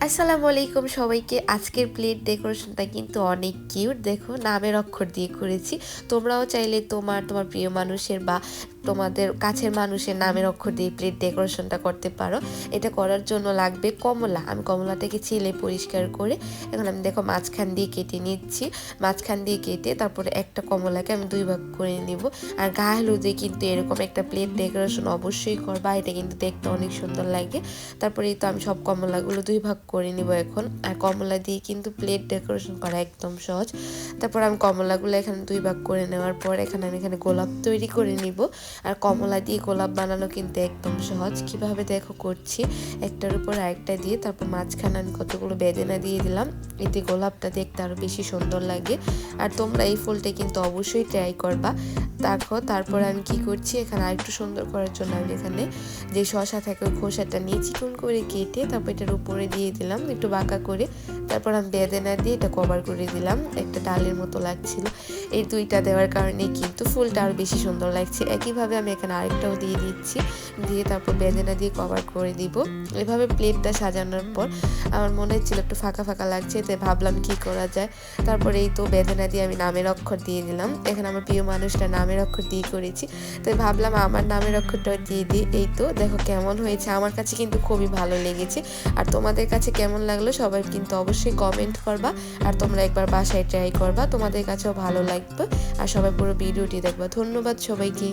আসসালামু আলাইকুম সবাইকে। আজকের প্লেট ডেকোরেশনটা কিন্তু অনেক কিউট। দেখো নামের অক্ষর দিয়ে করেছি। তোমরাও চাইলে তোমার প্রিয় মানুষের বা তোমাদের কাছের মানুষের নামের অক্ষর দিয়ে প্লেট ডেকোরেশনটা করতে পারো। এটা করার জন্য লাগবে কমলা। আমি কমলাটাকে ছিলে পরিষ্কার করে এখন আমি দেখো মাঝখান দিয়ে কেটে নিচ্ছি। মাঝখান দিয়ে কেটে তারপরে একটা কমলাকে আমি 2 ভাগ করে নিব। আর গায়ে হলুদে কিন্তু এরকম একটা প্লেট ডেকোরেশন অবশ্যই করবা, এটা কিন্তু দেখতে অনেক সুন্দর লাগে। তারপরে তো আমি সব কমলাগুলো 2 ভাগ করে নিব এখন। আর কমলা দিয়ে কিন্তু প্লেট ডেকোরেশন করা একদম সহজ। তারপর আমি কমলাগুলো এখানে 2 ভাগ করে নেওয়ার পর আমি এখানে গোলাপ তৈরি করে নিব। আর কমলা দিয়ে গোলাপ বানানো কিন্তু একদম সহজ। কিভাবে দেখো করছি, একটার উপর আরেকটা দিয়ে তারপর মাঝখানে আমি কতগুলো বেদানা দিয়ে দিলাম। এতে গোলাপটা দেখতে আরও বেশি সুন্দর লাগে। আর তোমরা এই ফুলটা কিন্তু অবশ্যই ট্রাই করবা। দেখো তারপর আমি কি করছি, এখানে আরেকটু সুন্দর করার জন্য আমি এখানে যে শসা থাকে ওই খোসাটা নিয়ে চিকন করে কেটে তারপর এটার উপরে দিয়ে দিলাম একটু বাঁকা করে। তারপর আমি বেদানা দিয়ে এটা কভার করে দিলাম, একটা ডালের মতো লাগছিল। এই 2টা দেওয়ার কারণে কিন্তু ফুলটা আরও বেশি সুন্দর লাগছে। একইভাবে আমি এখানে আরেকটাও দিয়ে দিচ্ছি, দিয়ে তারপর বেদানা দিয়ে কভার করে দিব। এভাবে প্লেটটা সাজানোর পর আমার মনে হচ্ছিল একটু ফাঁকা ফাঁকা লাগছে, তাই ভাবলাম কি করা যায়। তারপরে এই তো বেদানা দিয়ে আমি নামের অক্ষর দিয়ে দিলাম। এখানে আমার প্রিয় মানুষটা নামের অক্ষর দিয়ে করেছি, তাই ভাবলাম আমার নামের অক্ষরটাও দিয়ে দিই। এই তো দেখো কেমন হয়েছে, আমার কাছে কিন্তু খুবই ভালো লেগেছে। আর তোমাদের কাছে কেমন লাগলো সবাই কিন্তু অবশ্যই কমেন্ট করবা। আর তোমরা একবার বাসায় ট্রাই করবা, তোমাদের কাছেও ভালো লাগবে। আর সবাই পুরো ভিডিওটি দেখবা। ধন্যবাদ সবাইকে।